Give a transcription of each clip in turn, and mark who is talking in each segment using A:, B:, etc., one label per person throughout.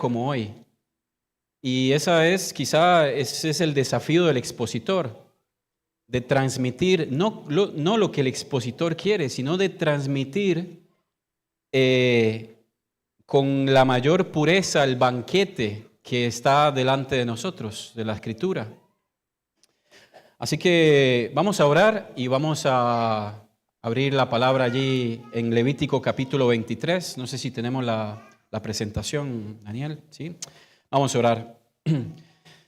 A: como hoy. Y ese es el desafío del expositor, de transmitir no lo que el expositor quiere, sino de transmitir con la mayor pureza el banquete que está delante de nosotros, de la Escritura. Así que vamos a orar y vamos a abrir la palabra allí en Levítico capítulo 23. No sé si tenemos la presentación, Daniel, ¿sí? Vamos a orar.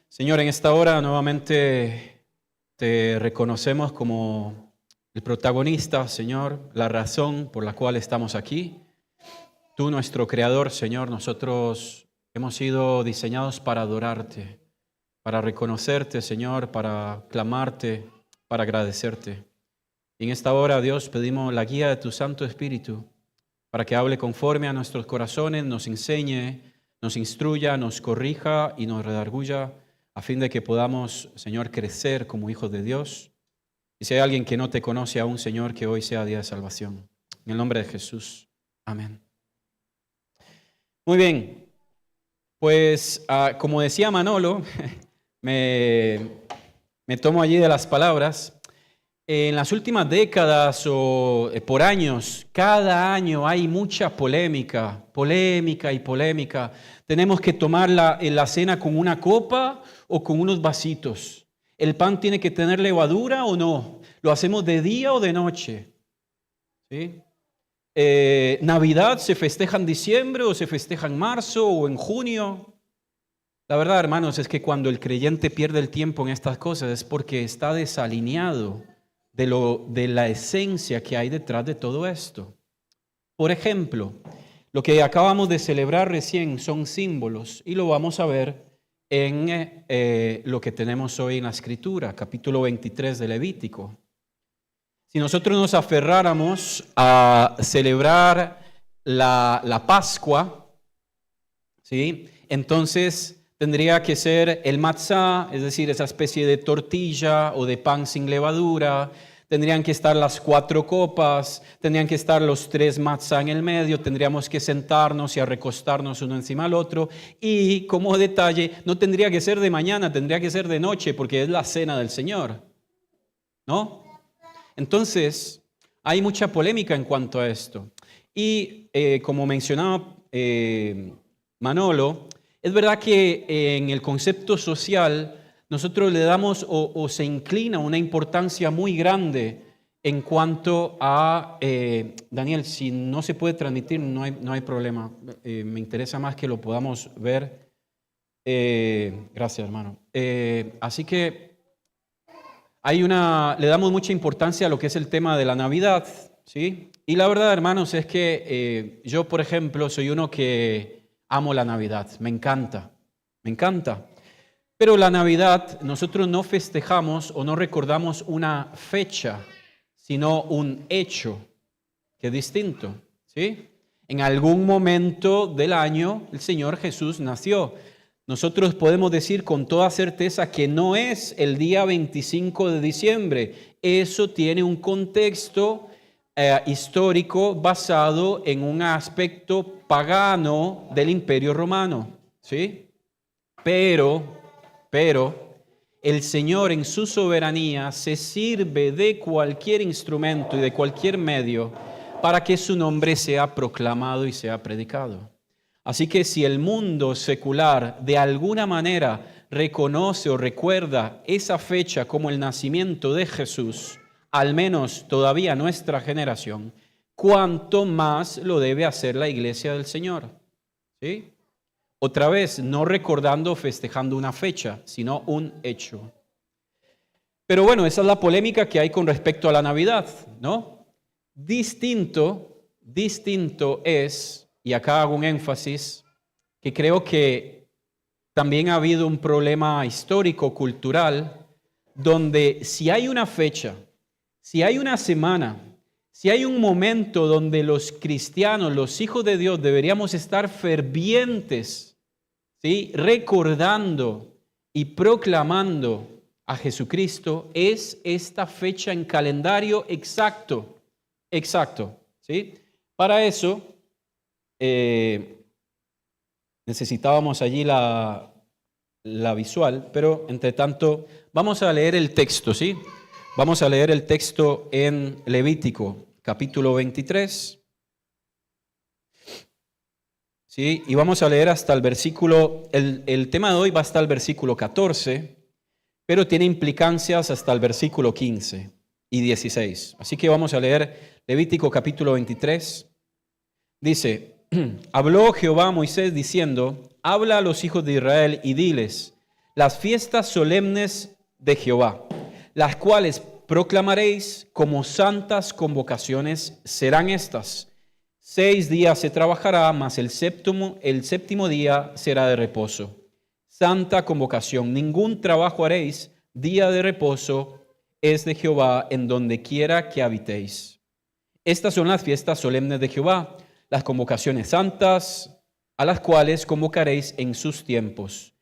A: Señor, en esta hora nuevamente te reconocemos como el protagonista, Señor, la razón por la cual estamos aquí. Tú, nuestro Creador, Señor, nosotros hemos sido diseñados para adorarte, para reconocerte, Señor, para clamarte, para agradecerte. Y en esta hora, Dios, pedimos la guía de tu Santo Espíritu para que hable conforme a nuestros corazones, nos enseñe, nos instruya, nos corrija y nos redarguya a fin de que podamos, Señor, crecer como hijos de Dios. Y si hay alguien que no te conoce aún, Señor, que hoy sea día de salvación. En el nombre de Jesús. Amén. Muy bien. Pues, como decía Manolo, me tomo allí de las palabras. En las últimas décadas o por años, cada año hay mucha polémica. Tenemos que tomar la cena con una copa o con unos vasitos. ¿El pan tiene que tener levadura o no? ¿Lo hacemos de día o de noche? ¿Sí? ¿Navidad se festeja en diciembre o se festeja en marzo o en junio? La verdad, hermanos, es que cuando el creyente pierde el tiempo en estas cosas es porque está desalineado de la esencia que hay detrás de todo esto. Por ejemplo, lo que acabamos de celebrar recién son símbolos y lo vamos a ver en lo que tenemos hoy en la Escritura, capítulo 23 de Levítico. Si nosotros nos aferráramos a celebrar la Pascua, ¿sí? Entonces tendría que ser el matzá, es decir, esa especie de tortilla o de pan sin levadura. Tendrían que estar las 4 copas, tendrían que estar los 3 matzá en el medio, tendríamos que sentarnos y a recostarnos uno encima del otro. Y como detalle, no tendría que ser de mañana, tendría que ser de noche porque es la cena del Señor, ¿no? Entonces, hay mucha polémica en cuanto a esto. Y como mencionaba Manolo, es verdad que en el concepto social nosotros le damos o se inclina una importancia muy grande en cuanto a... Daniel, si no se puede transmitir, no hay problema. Me interesa más que lo podamos ver. Gracias, hermano. Así que le damos mucha importancia a lo que es el tema de la Navidad, ¿sí? Y la verdad, hermanos, es que yo, por ejemplo, soy uno que amo la Navidad, me encanta. Pero la Navidad nosotros no festejamos o no recordamos una fecha, sino un hecho, que es distinto, ¿sí? En algún momento del año el Señor Jesús nació. Nosotros podemos decir con toda certeza que no es el día 25 de diciembre. Eso tiene un contexto histórico basado en un aspecto pagano del Imperio Romano, ¿sí? Pero el Señor en su soberanía se sirve de cualquier instrumento y de cualquier medio para que su nombre sea proclamado y sea predicado. Así que si el mundo secular de alguna manera reconoce o recuerda esa fecha como el nacimiento de Jesús, al menos todavía nuestra generación, ¿cuánto más lo debe hacer la iglesia del Señor? ¿Sí? Otra vez, no recordando o festejando una fecha, sino un hecho. Pero bueno, esa es la polémica que hay con respecto a la Navidad, ¿no? Distinto es... Y acá hago un énfasis, que creo que también ha habido un problema histórico, cultural, donde si hay una fecha, si hay una semana, si hay un momento donde los cristianos, los hijos de Dios, deberíamos estar fervientes, ¿sí? Recordando y proclamando a Jesucristo, es esta fecha en calendario exacto, ¿sí? Para eso... Necesitábamos allí la visual, pero entre tanto vamos a leer el texto, ¿sí? Vamos a leer el texto en Levítico, capítulo 23. ¿Sí? Y vamos a leer hasta el versículo, el tema de hoy va hasta el versículo 14, pero tiene implicancias hasta el versículo 15 y 16. Así que vamos a leer Levítico capítulo 23. Dice, habló Jehová a Moisés diciendo, habla a los hijos de Israel y diles, las fiestas solemnes de Jehová, las cuales proclamaréis como santas convocaciones serán estas. 6 días se trabajará, mas el séptimo día será de reposo. Santa convocación, ningún trabajo haréis, día de reposo es de Jehová en donde quiera que habitéis. Estas son las fiestas solemnes de Jehová, las convocaciones santas, a las cuales convocaréis en sus tiempos.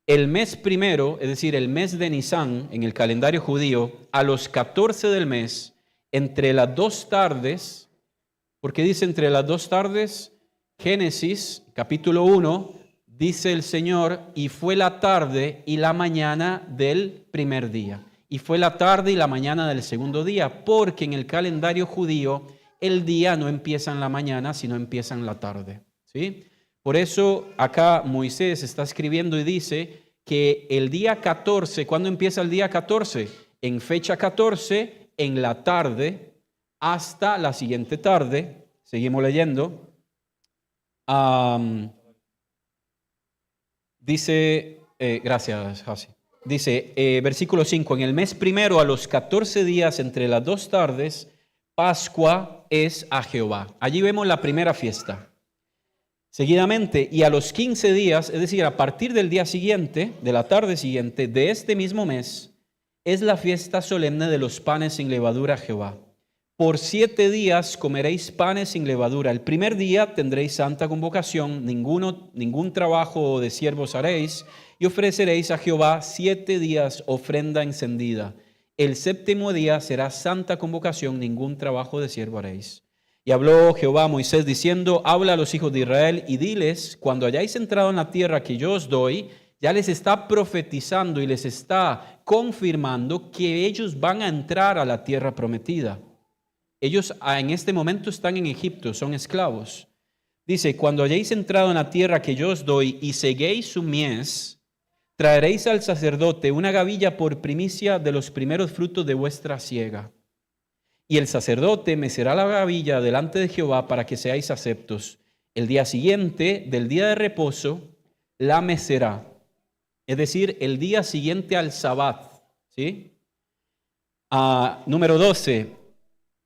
A: El mes primero, es decir, el mes de Nisán, en el calendario judío, a los 14 del mes, entre las 2 tardes, ¿por qué dice entre las 2 tardes? Génesis, capítulo 1, dice el Señor, y fue la tarde y la mañana del primer día. Y fue la tarde y la mañana del segundo día, porque en el calendario judío el día no empieza en la mañana, sino empieza en la tarde. ¿Sí? Por eso acá Moisés está escribiendo y dice que el día 14, ¿cuándo empieza el día 14? En fecha 14, en la tarde, hasta la siguiente tarde. Seguimos leyendo. Dice, gracias, Jasi. Dice, versículo 5, en el mes primero, a los 14 días entre las 2 tardes, Pascua es a Jehová. Allí vemos la primera fiesta. Seguidamente, y a los 15 días, es decir, a partir del día siguiente, de la tarde siguiente, de este mismo mes, es la fiesta solemne de los panes sin levadura a Jehová. Por 7 días comeréis panes sin levadura. El primer día tendréis santa convocación, ningún trabajo de siervos haréis, y ofreceréis a Jehová 7 días ofrenda encendida. El séptimo día será santa convocación, ningún trabajo de siervo haréis. Y habló Jehová a Moisés diciendo, habla a los hijos de Israel y diles, cuando hayáis entrado en la tierra que yo os doy, ya les está profetizando y les está confirmando que ellos van a entrar a la tierra prometida. Ellos en este momento están en Egipto, son esclavos. Dice, cuando hayáis entrado en la tierra que yo os doy y seguéis su mies, traeréis al sacerdote una gavilla por primicia de los primeros frutos de vuestra siega. Y el sacerdote mecerá la gavilla delante de Jehová para que seáis aceptos. El día siguiente del día de reposo la mecerá. Es decir, el día siguiente al Sabbat. ¿Sí? Número 12.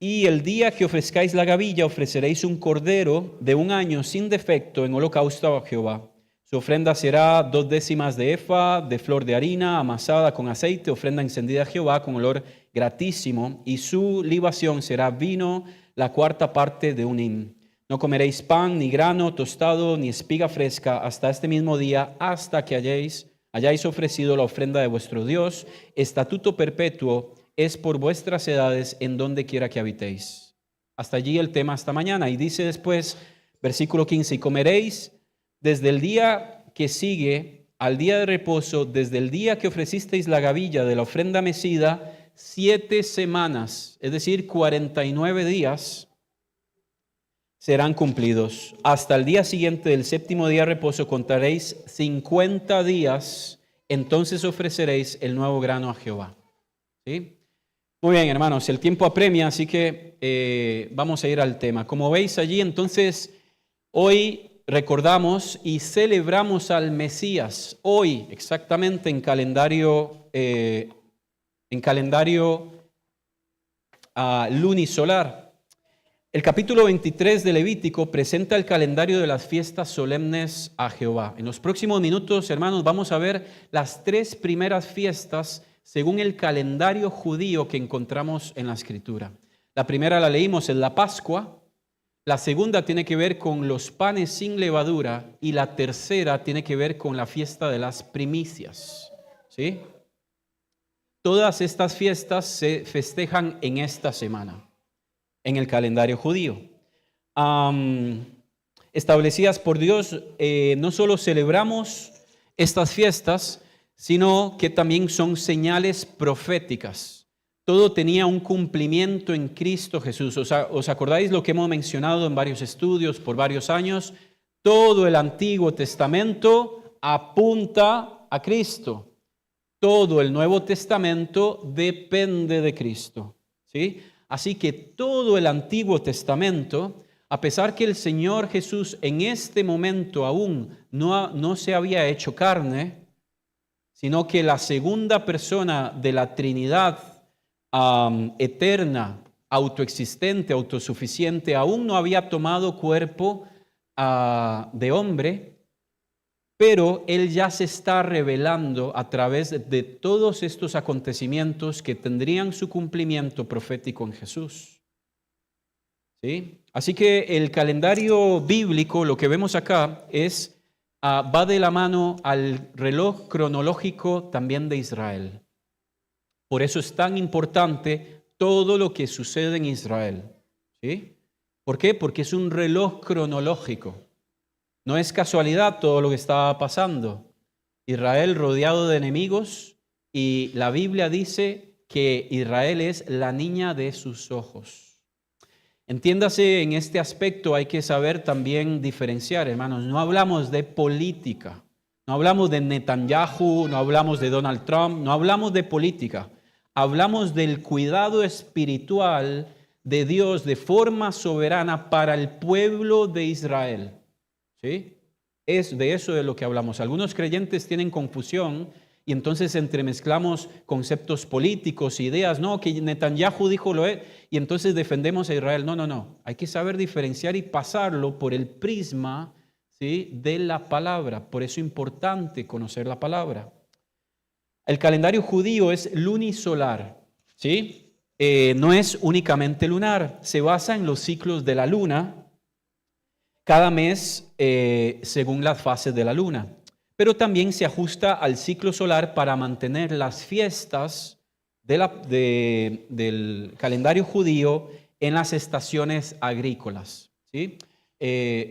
A: Y el día que ofrezcáis la gavilla, ofreceréis un cordero de 1 año sin defecto en holocausto a Jehová. Su ofrenda será 2 décimas de efa de flor de harina amasada con aceite, ofrenda encendida a Jehová con olor gratísimo. Y su libación será vino, la 4ª parte de un hin. No comeréis pan, ni grano tostado, ni espiga fresca hasta este mismo día, hasta que hayáis ofrecido la ofrenda de vuestro Dios. Estatuto perpetuo es por vuestras edades en donde quiera que habitéis. Hasta allí el tema esta mañana. Y dice después, versículo 15, y comeréis desde el día que sigue al día de reposo, desde el día que ofrecisteis la gavilla de la ofrenda mecida, 7 semanas, es decir, 49 días, serán cumplidos. Hasta el día siguiente del séptimo día de reposo contaréis 50 días, entonces ofreceréis el nuevo grano a Jehová. ¿Sí? Muy bien, hermanos, el tiempo apremia, así que vamos a ir al tema. Como veis allí, entonces, hoy recordamos y celebramos al Mesías. Hoy, exactamente en calendario lunisolar. El capítulo 23 de Levítico presenta el calendario de las fiestas solemnes a Jehová. En los próximos minutos, hermanos, vamos a ver las 3 primeras fiestas según el calendario judío que encontramos en la Escritura. La primera la leímos en la Pascua, la segunda tiene que ver con los panes sin levadura y la tercera tiene que ver con la fiesta de las primicias. ¿Sí? Todas estas fiestas se festejan en esta semana, en el calendario judío. establecidas por Dios, no solo celebramos estas fiestas, sino que también son señales proféticas. Todo tenía un cumplimiento en Cristo Jesús. ¿Os acordáis lo que hemos mencionado en varios estudios por varios años? Todo el Antiguo Testamento apunta a Cristo. Todo el Nuevo Testamento depende de Cristo, ¿sí? Así que todo el Antiguo Testamento, a pesar que el Señor Jesús en este momento aún no se había hecho carne, sino que la segunda persona de la Trinidad eterna, autoexistente, autosuficiente, aún no había tomado cuerpo de hombre, pero Él ya se está revelando a través de todos estos acontecimientos que tendrían su cumplimiento profético en Jesús. ¿Sí? Así que el calendario bíblico, lo que vemos acá, va de la mano al reloj cronológico también de Israel. Por eso es tan importante todo lo que sucede en Israel. ¿Sí? ¿Por qué? Porque es un reloj cronológico. No es casualidad todo lo que estaba pasando. Israel rodeado de enemigos, y la Biblia dice que Israel es la niña de sus ojos. Entiéndase, en este aspecto hay que saber también diferenciar, hermanos. No hablamos de política, no hablamos de Netanyahu, no hablamos de Donald Trump, no hablamos de política. Hablamos del cuidado espiritual de Dios de forma soberana para el pueblo de Israel. ¿Sí? Es de eso de lo que hablamos. Algunos creyentes tienen confusión y entonces entremezclamos conceptos políticos, ideas, no, que Netanyahu dijo y entonces defendemos a Israel. No. Hay que saber diferenciar y pasarlo por el prisma, ¿sí?, de la palabra. Por eso es importante conocer la palabra. El calendario judío es lunisolar, ¿sí? No es únicamente lunar, se basa en los ciclos de la luna, cada mes según las fases de la luna, pero también se ajusta al ciclo solar para mantener las fiestas del calendario judío en las estaciones agrícolas, ¿sí?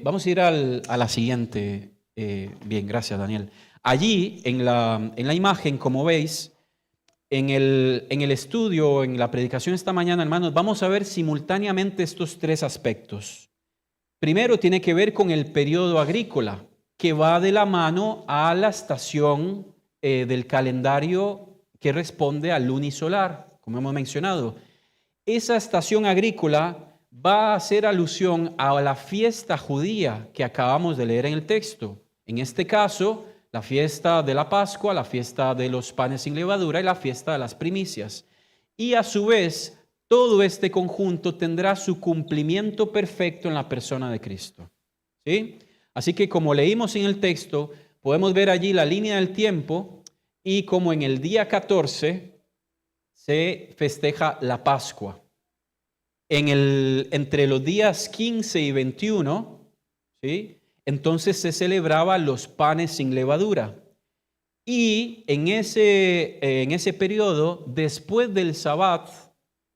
A: Vamos a ir a la siguiente. Bien, gracias, Daniel. Allí, en la imagen, como veis, en el estudio, en la predicación esta mañana, hermanos, vamos a ver simultáneamente estos tres aspectos. Primero tiene que ver con el periodo agrícola, que va de la mano a la estación del calendario que responde al lunisolar, como hemos mencionado. Esa estación agrícola va a hacer alusión a la fiesta judía que acabamos de leer en el texto. En este caso, la fiesta de la Pascua, la fiesta de los panes sin levadura y la fiesta de las primicias. Y a su vez, todo este conjunto tendrá su cumplimiento perfecto en la persona de Cristo. ¿Sí? Así que como leímos en el texto, podemos ver allí la línea del tiempo y como en el día 14 se festeja la Pascua. Entre los días 15 y 21, ¿sí?, entonces se celebraba los panes sin levadura. Y en ese periodo, después del Sabbat,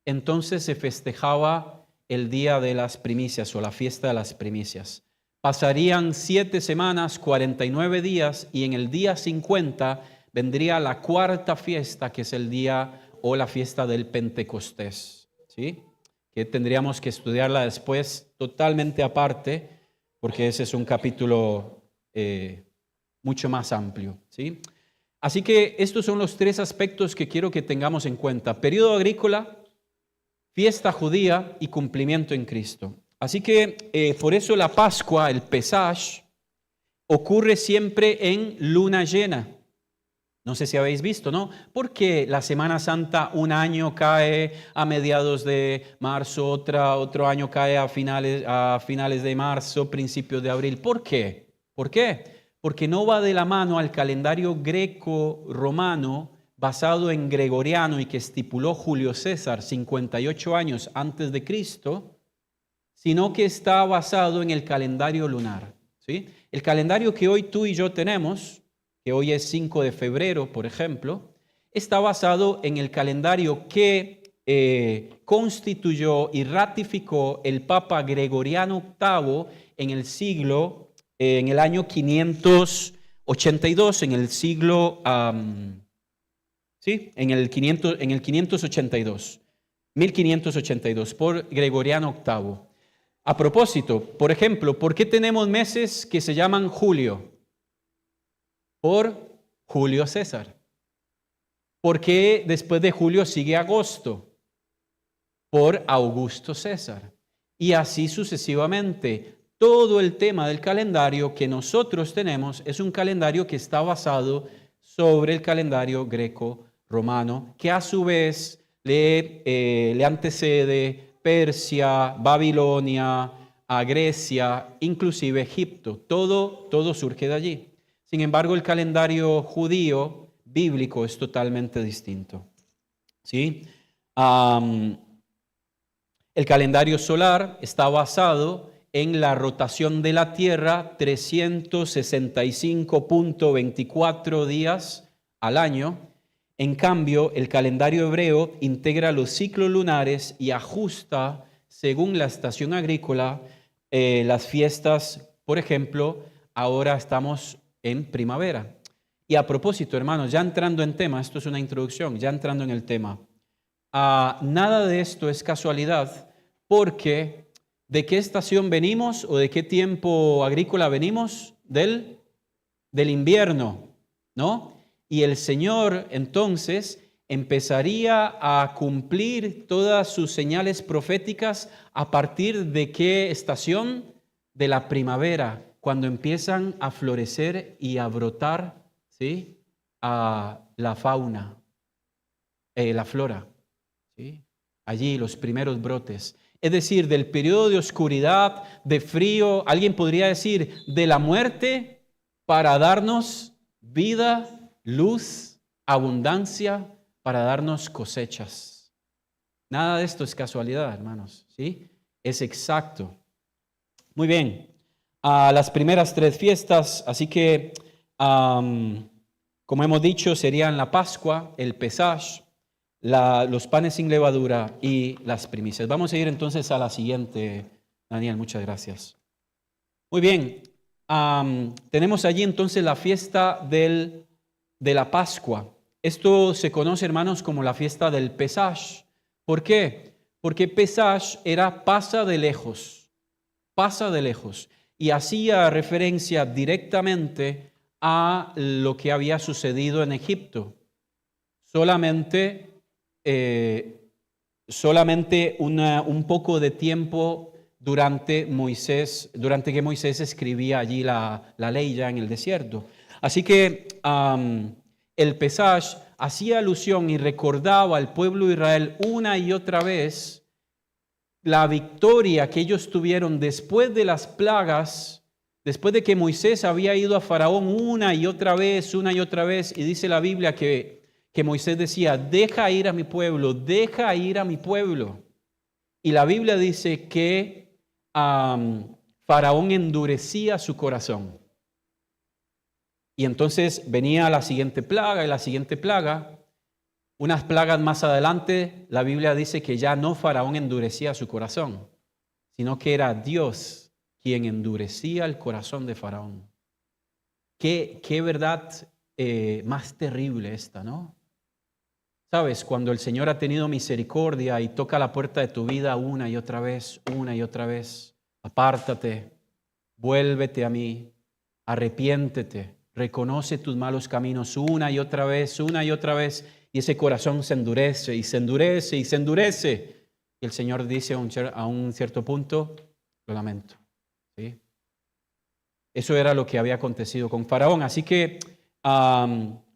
A: entonces se festejaba el día de las primicias o la fiesta de las primicias. Pasarían 7 semanas, 49 días, y en el día 50 vendría la cuarta fiesta, que es el día o la fiesta del Pentecostés, ¿sí?, que tendríamos que estudiarla después totalmente aparte, porque ese es un capítulo mucho más amplio, ¿sí? Así que estos son los tres aspectos que quiero que tengamos en cuenta: periodo agrícola, fiesta judía y cumplimiento en Cristo. Así que por eso la Pascua, el Pesaj, ocurre siempre en luna llena. No sé si habéis visto, ¿no? Porque la Semana Santa un año cae a mediados de marzo, otro año cae a finales de marzo, principios de abril. ¿Por qué? ¿Por qué? Porque no va de la mano al calendario greco-romano basado en gregoriano y que estipuló Julio César 58 años antes de Cristo, sino que está basado en el calendario lunar, ¿sí? El calendario que hoy tú y yo tenemos, que hoy es 5 de febrero, por ejemplo, está basado en el calendario que constituyó y ratificó el Papa Gregoriano VIII en el siglo, en el año 582, en el siglo, sí, en el 582, 1582, por Gregoriano VIII. A propósito, por ejemplo, ¿por qué tenemos meses que se llaman julio? Por Julio César. ¿Por qué después de julio sigue agosto? Por Augusto César. Y así sucesivamente. Todo el tema del calendario que nosotros tenemos es un calendario que está basado sobre el calendario greco-romano, que a su vez le antecede Persia, Babilonia, a Grecia, inclusive Egipto. Todo surge de allí. Sin embargo, el calendario judío bíblico es totalmente distinto. ¿Sí? El calendario solar está basado en la rotación de la Tierra 365.24 días al año. En cambio, el calendario hebreo integra los ciclos lunares y ajusta, según la estación agrícola, las fiestas. Por ejemplo, ahora estamos en primavera. Y a propósito, hermanos, ya entrando en tema, esto es una introducción, ya entrando en el tema, nada de esto es casualidad, porque ¿de qué estación venimos o de qué tiempo agrícola venimos? Del invierno, ¿no? Y el Señor entonces empezaría a cumplir todas sus señales proféticas a partir de qué estación? De la primavera, cuando empiezan a florecer y a brotar, ¿sí? La fauna, la flora, ¿sí? Allí los primeros brotes. Es decir, del periodo de oscuridad, de frío, alguien podría decir, de la muerte para darnos vida, luz, abundancia, para darnos cosechas. Nada de esto es casualidad, hermanos, ¿sí? Es exacto. Muy bien. Las primeras 3 fiestas, así que, como hemos dicho, serían la Pascua, el Pesaj, los panes sin levadura y las primicias. Vamos a ir entonces a la siguiente, Daniel, muchas gracias. Muy bien, tenemos allí entonces la fiesta de la Pascua. Esto se conoce, hermanos, como la fiesta del Pesaj. ¿Por qué? Porque Pesaj era pasa de lejos, y hacía referencia directamente a lo que había sucedido en Egipto. Solamente un poco de tiempo durante que Moisés escribía allí la ley ya en el desierto. Así que el Pesaj hacía alusión y recordaba al pueblo de Israel una y otra vez la victoria que ellos tuvieron después de las plagas, después de que Moisés había ido a Faraón una y otra vez, y dice la Biblia que Moisés decía, deja ir a mi pueblo, deja ir a mi pueblo. Y la Biblia dice que Faraón endurecía su corazón. Y entonces venía la siguiente plaga y la siguiente plaga. Unas plagas más adelante, la Biblia dice que ya no Faraón endurecía su corazón, sino que era Dios quien endurecía el corazón de Faraón. Qué verdad más terrible esta, ¿no? Sabes, cuando el Señor ha tenido misericordia y toca la puerta de tu vida una y otra vez, apártate, vuélvete a mí, arrepiéntete, reconoce tus malos caminos una y otra vez, y ese corazón se endurece y se endurece y se endurece. Y el Señor dice a un cierto punto, lo lamento. ¿Sí? Eso era lo que había acontecido con Faraón. Así que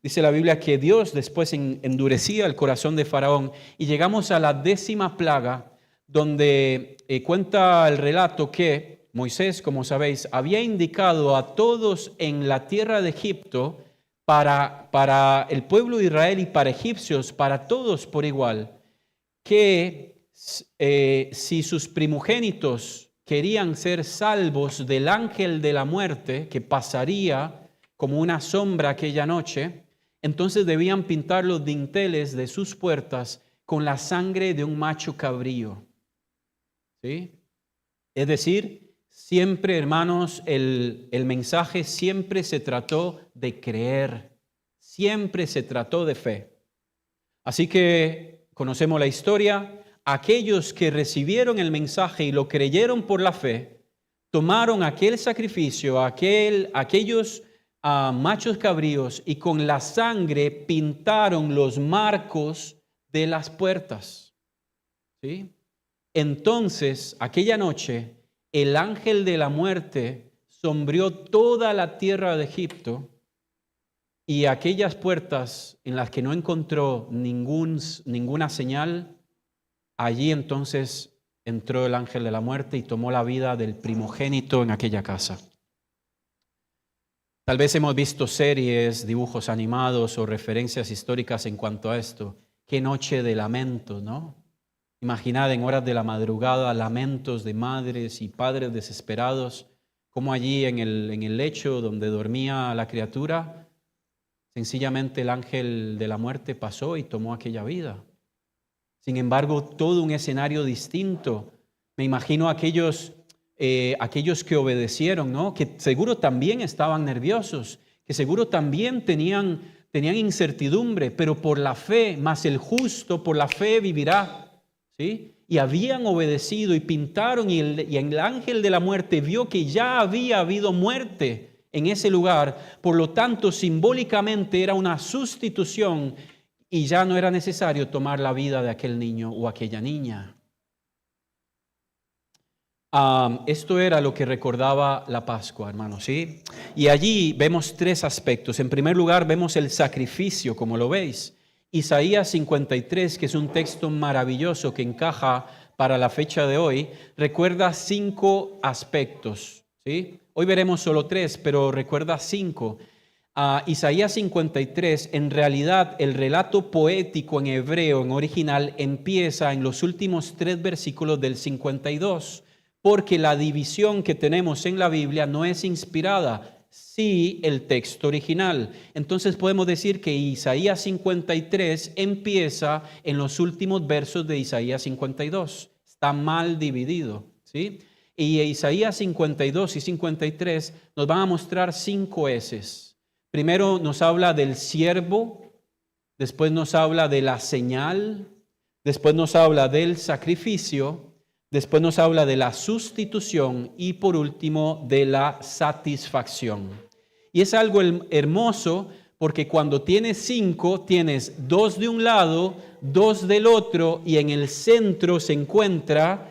A: dice la Biblia que Dios después endurecía el corazón de Faraón. Y llegamos a la 10ª plaga, donde cuenta el relato que Moisés, como sabéis, había indicado a todos en la tierra de Egipto, para el pueblo de Israel y para egipcios, para todos por igual, que si sus primogénitos querían ser salvos del ángel de la muerte que pasaría como una sombra aquella noche, entonces debían pintar los dinteles de sus puertas con la sangre de un macho cabrío. ¿Sí? Es decir, Siempre, hermanos, el mensaje siempre se trató de creer, siempre se trató de fe. Así que conocemos la historia. Aquellos que recibieron el mensaje y lo creyeron por la fe, tomaron aquel sacrificio, aquellos machos cabríos, y con la sangre pintaron los marcos de las puertas. ¿Sí? Entonces, aquella noche, el ángel de la muerte sombreó toda la tierra de Egipto, y aquellas puertas en las que no encontró ninguna señal, allí entonces entró el ángel de la muerte y tomó la vida del primogénito en aquella casa. Tal vez hemos visto series, dibujos animados o referencias históricas en cuanto a esto. Qué noche de lamento, ¿no? Imaginad en horas de la madrugada lamentos de madres y padres desesperados, como allí en el lecho donde dormía la criatura, sencillamente el ángel de la muerte pasó y tomó aquella vida. Sin embargo, todo un escenario distinto. Me imagino aquellos que obedecieron, ¿no? Que seguro también estaban nerviosos, que seguro también tenían incertidumbre, pero por la fe, más el justo por la fe vivirá, ¿sí? Y habían obedecido y pintaron, y el ángel de la muerte vio que ya había habido muerte en ese lugar, por lo tanto, simbólicamente era una sustitución y ya no era necesario tomar la vida de aquel niño o aquella niña. Esto era lo que recordaba la Pascua, hermanos, ¿sí? Y allí vemos tres aspectos. En primer lugar, vemos el sacrificio, como lo veis. Isaías 53, que es un texto maravilloso que encaja para la fecha de hoy, recuerda 5 aspectos, ¿sí? Hoy veremos solo 3, pero recuerda 5. Isaías 53, en realidad el relato poético en hebreo, en original, empieza en los últimos 3 versículos del 52. Porque la división que tenemos en la Biblia no es inspirada, sí el texto original. Entonces podemos decir que Isaías 53 empieza en los últimos versos de Isaías 52. Está mal dividido, ¿sí? Y Isaías 52 y 53 nos van a mostrar 5 eses. Primero nos habla del siervo, después nos habla de la señal, después nos habla del sacrificio, después nos habla de la sustitución y por último de la satisfacción. Y es algo hermoso porque cuando tienes 5, tienes 2 de un lado, 2 del otro y en el centro se encuentra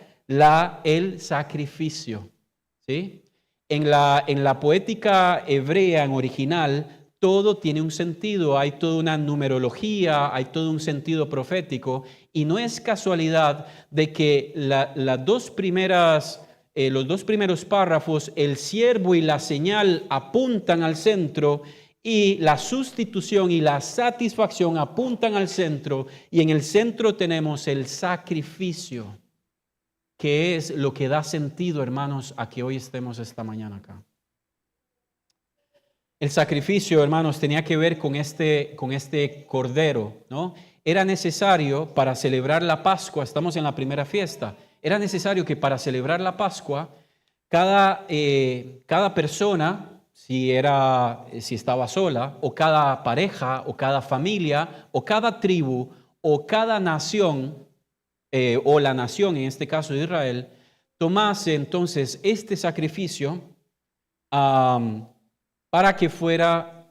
A: el sacrificio. ¿Sí? En la poética hebrea en original, todo tiene un sentido, hay toda una numerología, hay todo un sentido profético, y no es casualidad de que los 2 primeros párrafos, el siervo y la señal apuntan al centro, y la sustitución y la satisfacción apuntan al centro, y en el centro tenemos el sacrificio, que es lo que da sentido, hermanos, a que hoy estemos esta mañana acá. El sacrificio, hermanos, tenía que ver con este cordero, ¿no? Era necesario para celebrar la Pascua, estamos en la primera fiesta, era necesario que para celebrar la Pascua, cada persona, si estaba sola, o cada pareja, o cada familia, o cada tribu, o cada nación, o la nación, en este caso de Israel, tomase entonces este sacrificio para que fuera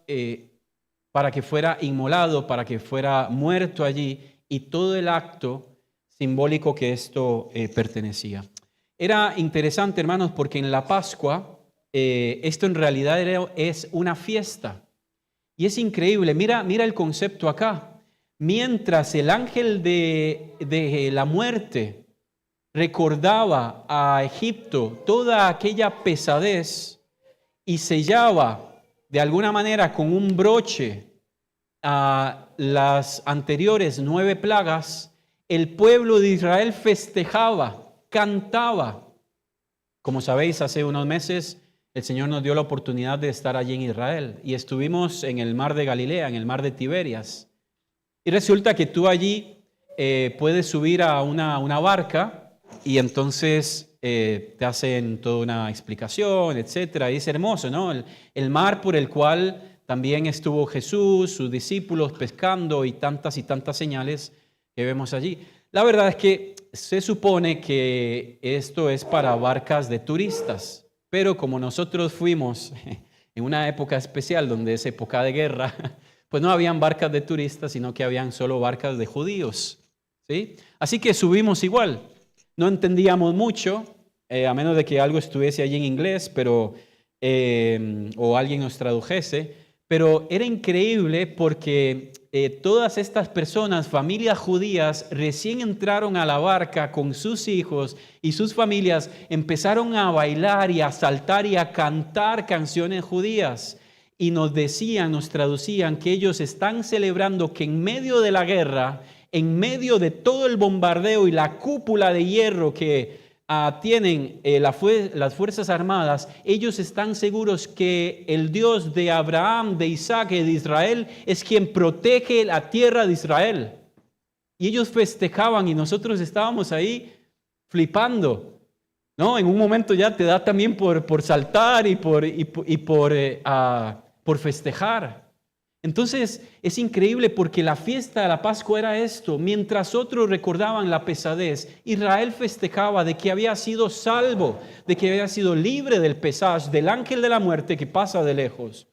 A: inmolado, para que fuera muerto allí, y todo el acto simbólico que esto pertenecía. Era interesante, hermanos, porque en la Pascua esto en realidad es una fiesta. Y es increíble, mira el concepto acá. Mientras el ángel de la muerte recordaba a Egipto toda aquella pesadez y sellaba de alguna manera con un broche a las anteriores 9 plagas, el pueblo de Israel festejaba, cantaba. Como sabéis, hace unos meses el Señor nos dio la oportunidad de estar allí en Israel y estuvimos en el mar de Galilea, en el mar de Tiberias. Y resulta que tú allí puedes subir a una barca y entonces te hacen toda una explicación, etcétera, y es hermoso, ¿no? El mar por el cual también estuvo Jesús, sus discípulos pescando y tantas señales que vemos allí. La verdad es que se supone que esto es para barcas de turistas, pero como nosotros fuimos en una época especial donde es época de guerra, pues no habían barcas de turistas, sino que habían solo barcas de judíos, ¿sí? Así que subimos igual. No entendíamos mucho, a menos de que algo estuviese allí en inglés, pero, o alguien nos tradujese, pero era increíble porque todas estas personas, familias judías, recién entraron a la barca con sus hijos y sus familias, empezaron a bailar y a saltar y a cantar canciones judías. Y nos decían, nos traducían que ellos están celebrando que en medio de la guerra, en medio de todo el bombardeo y la cúpula de hierro que tienen las Fuerzas Armadas, ellos están seguros que el Dios de Abraham, de Isaac y de Israel es quien protege la tierra de Israel. Y ellos festejaban y nosotros estábamos ahí flipando, ¿no? En un momento ya te da también por saltar y por festejar. Entonces es increíble porque la fiesta de la Pascua era esto. Mientras otros recordaban la pesadez, Israel festejaba de que había sido salvo, de que había sido libre del pesaj, del ángel de la muerte que pasa de lejos.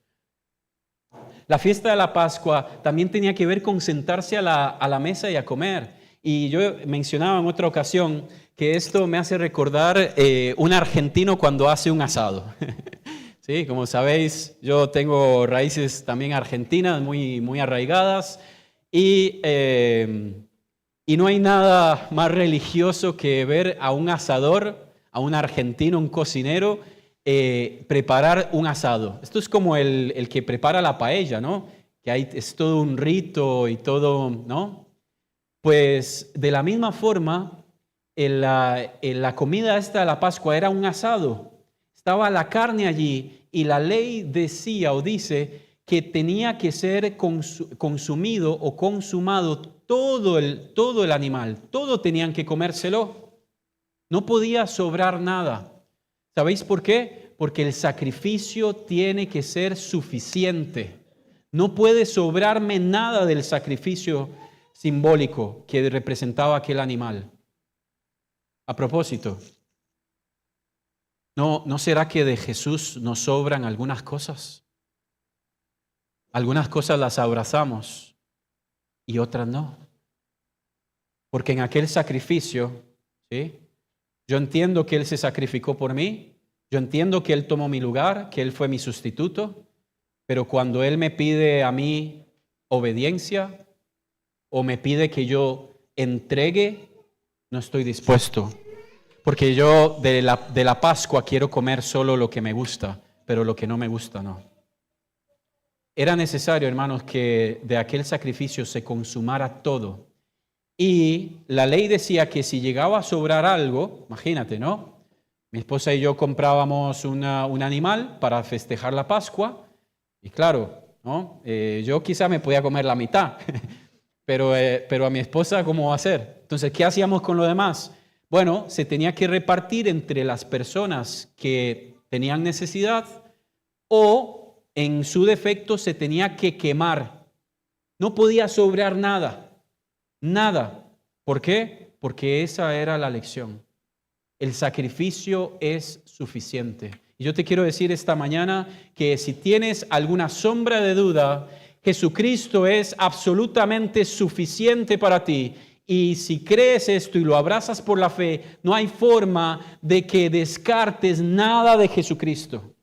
A: La fiesta de la Pascua también tenía que ver con sentarse a la mesa y a comer. Y yo mencionaba en otra ocasión que esto me hace recordar un argentino cuando hace un asado. Sí, como sabéis, yo tengo raíces también argentinas muy arraigadas y no hay nada más religioso que ver a un asador, a un argentino, un cocinero, preparar un asado. Esto es como el que prepara la paella, ¿no? Que es todo un rito y todo, ¿no? Pues de la misma forma, en la comida esta de la Pascua era un asado. Estaba la carne allí y la ley decía o dice que tenía que ser consumido o consumado todo el animal. Todo tenían que comérselo. No podía sobrar nada. ¿Sabéis por qué? Porque el sacrificio tiene que ser suficiente. No puede sobrarme nada del sacrificio simbólico que representaba aquel animal. A propósito, ¿no será que de Jesús nos sobran algunas cosas? Algunas cosas las abrazamos y otras no. Porque en aquel sacrificio, ¿sí? Yo entiendo que Él se sacrificó por mí, yo entiendo que Él tomó mi lugar, que Él fue mi sustituto, pero cuando Él me pide a mí obediencia o me pide que yo entregue, no estoy dispuesto. Porque yo de la Pascua quiero comer solo lo que me gusta, pero lo que no me gusta no. Era necesario, hermanos, que de aquel sacrificio se consumara todo. Y la ley decía que si llegaba a sobrar algo, imagínate, ¿no? Mi esposa y yo comprábamos un animal para festejar la Pascua. Y claro, ¿no? Yo quizá me podía comer la mitad, pero a mi esposa, ¿cómo va a ser? Entonces, ¿qué hacíamos con lo demás? Bueno, se tenía que repartir entre las personas que tenían necesidad o, en su defecto, se tenía que quemar. No podía sobrar nada, nada. ¿Por qué? Porque esa era la lección. El sacrificio es suficiente. Y yo te quiero decir esta mañana que si tienes alguna sombra de duda, Jesucristo es absolutamente suficiente para ti. Y si crees esto y lo abrazas por la fe, no hay forma de que descartes nada de Jesucristo.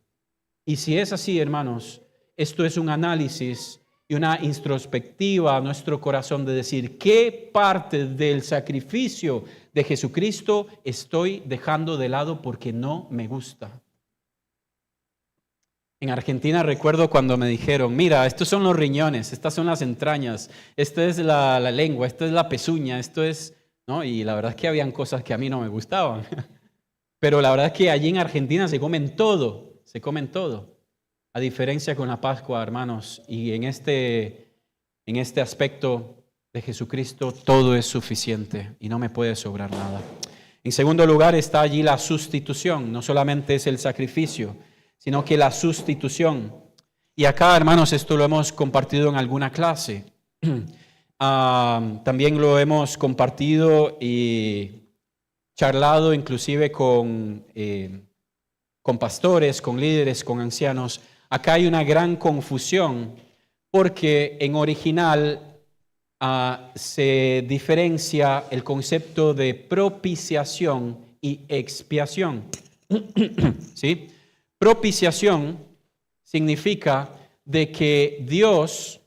A: Y si es así, hermanos, esto es un análisis y una introspectiva a nuestro corazón de decir qué parte del sacrificio de Jesucristo estoy dejando de lado porque no me gusta. En Argentina recuerdo cuando me dijeron, mira, estos son los riñones, estas son las entrañas, esto es la lengua, esto es la pezuña, esto es, ¿no? Y la verdad es que habían cosas que a mí no me gustaban. Pero la verdad es que allí en Argentina se comen todo. A diferencia con la Pascua, hermanos, y en este aspecto de Jesucristo todo es suficiente y no me puede sobrar nada. En segundo lugar está allí la sustitución. No solamente es el sacrificio, sino que la sustitución. Y acá, hermanos, esto lo hemos compartido en alguna clase. También lo hemos compartido y charlado inclusive con pastores, con líderes, con ancianos. Acá hay una gran confusión porque en original se diferencia el concepto de propiciación y expiación. ¿Sí? Propiciación significa de que Dios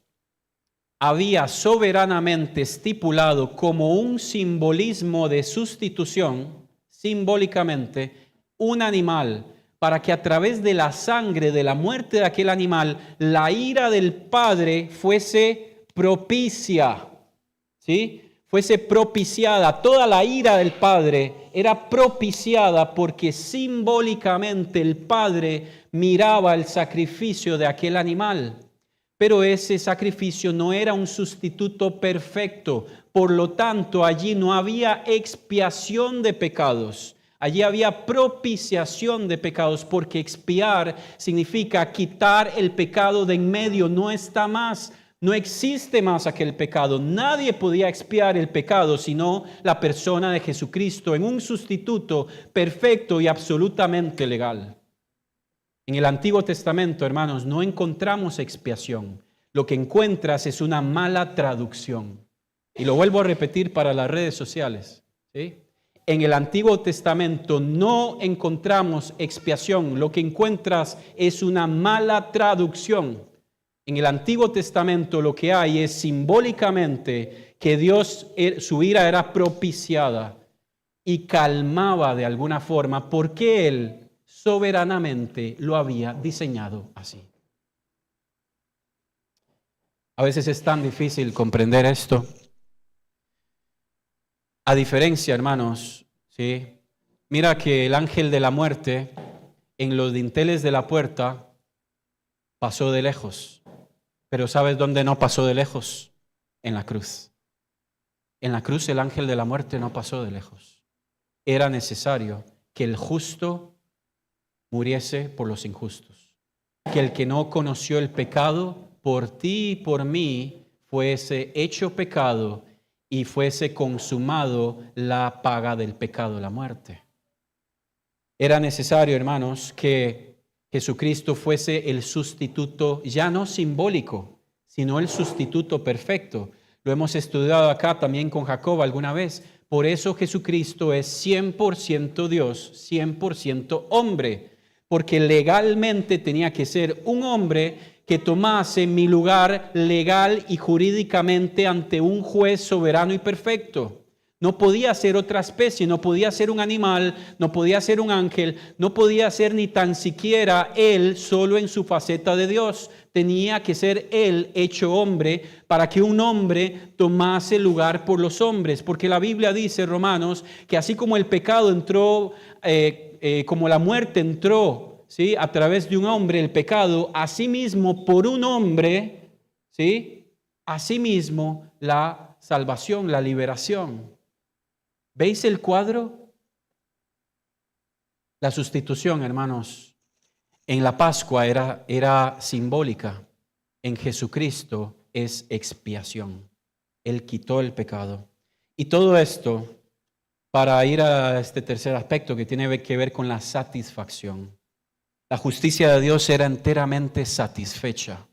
A: había soberanamente estipulado como un simbolismo de sustitución, simbólicamente, un animal, para que a través de la sangre, de la muerte de aquel animal, la ira del Padre fuese propicia, ¿sí? Fuese propiciada. Toda la ira del Padre era propiciada porque simbólicamente el Padre miraba el sacrificio de aquel animal. Pero ese sacrificio no era un sustituto perfecto. Por lo tanto, allí no había expiación de pecados. Allí había propiciación de pecados, porque expiar significa quitar el pecado de en medio. No está más. No existe más aquel pecado. Nadie podía expiar el pecado sino la persona de Jesucristo en un sustituto perfecto y absolutamente legal. En el Antiguo Testamento, hermanos, no encontramos expiación. Lo que encuentras es una mala traducción. Y lo vuelvo a repetir para las redes sociales, ¿sí? En el Antiguo Testamento no encontramos expiación. Lo que encuentras es una mala traducción. En el Antiguo Testamento lo que hay es simbólicamente que Dios, su ira era propiciada y calmaba de alguna forma porque Él soberanamente lo había diseñado así. A veces es tan difícil comprender esto. A diferencia, hermanos, ¿sí? Mira que el ángel de la muerte en los dinteles de la puerta pasó de lejos. Pero ¿sabes dónde no pasó de lejos? En la cruz. En la cruz el ángel de la muerte no pasó de lejos. Era necesario que el justo muriese por los injustos. Que el que no conoció el pecado por ti y por mí fuese hecho pecado y fuese consumado la paga del pecado, la muerte. Era necesario, hermanos, que Jesucristo fuese el sustituto, ya no simbólico, sino el sustituto perfecto. Lo hemos estudiado acá también con Jacob alguna vez. Por eso Jesucristo es 100% Dios, 100% hombre, porque legalmente tenía que ser un hombre que tomase mi lugar legal y jurídicamente ante un juez soberano y perfecto. No podía ser otra especie, no podía ser un animal, no podía ser un ángel, no podía ser ni tan siquiera él solo en su faceta de Dios. Tenía que ser él hecho hombre para que un hombre tomase lugar por los hombres. Porque la Biblia dice, Romanos, que así como el pecado entró, como la muerte entró, ¿sí?, a través de un hombre, el pecado, asimismo por un hombre, ¿sí?, asimismo la salvación, la liberación. ¿Veis el cuadro? La sustitución, hermanos, en la Pascua era simbólica. En Jesucristo es expiación. Él quitó el pecado. Y todo esto para ir a este tercer aspecto que tiene que ver con la satisfacción. La justicia de Dios era enteramente satisfecha.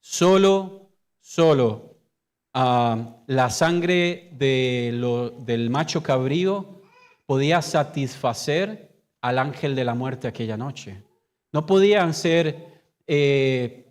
A: Solo la sangre del macho cabrío podía satisfacer al ángel de la muerte aquella noche. No podían ser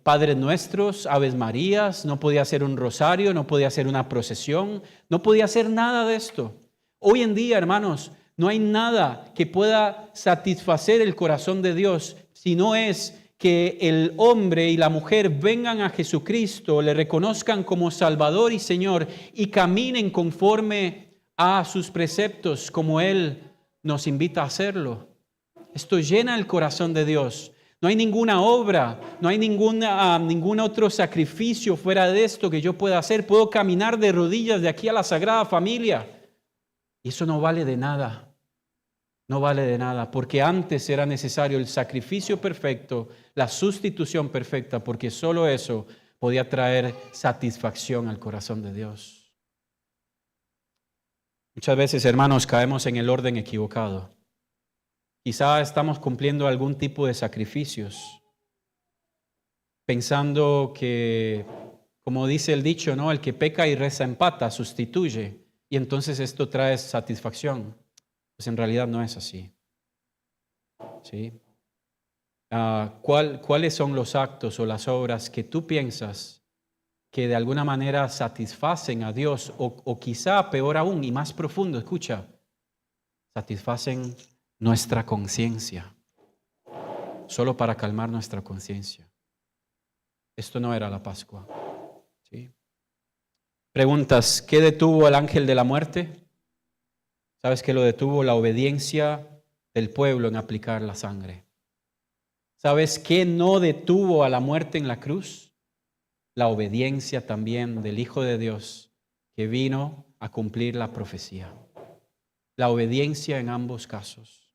A: Padres Nuestros, Aves Marías, no podía ser un rosario, no podía ser una procesión, no podía ser nada de esto. Hoy en día, hermanos, no hay nada que pueda satisfacer el corazón de Dios si no es que el hombre y la mujer vengan a Jesucristo, le reconozcan como Salvador y Señor y caminen conforme a sus preceptos como Él nos invita a hacerlo. Esto llena el corazón de Dios. No hay ninguna obra, no hay ningún otro sacrificio fuera de esto que yo pueda hacer. Puedo caminar de rodillas de aquí a la Sagrada Familia y eso no vale de nada. no vale de nada, porque antes era necesario el sacrificio perfecto, la sustitución perfecta, porque solo eso podía traer satisfacción al corazón de Dios. Muchas veces, hermanos, caemos en el orden equivocado. Quizá estamos cumpliendo algún tipo de sacrificios, pensando que, como dice el dicho, ¿no? El que peca y reza empata, sustituye, y entonces esto trae satisfacción. Pues en realidad no es así. ¿Sí? ¿Cuáles son los actos o las obras que tú piensas que de alguna manera satisfacen a Dios o quizá peor aún y más profundo, escucha, satisfacen nuestra conciencia, solo para calmar nuestra conciencia? Esto no era la Pascua. ¿Sí? Preguntas, ¿qué detuvo al ángel de la muerte? ¿Sabes qué lo detuvo? La obediencia del pueblo en aplicar la sangre. ¿Sabes qué no detuvo a la muerte en la cruz? La obediencia también del Hijo de Dios que vino a cumplir la profecía. La obediencia en ambos casos.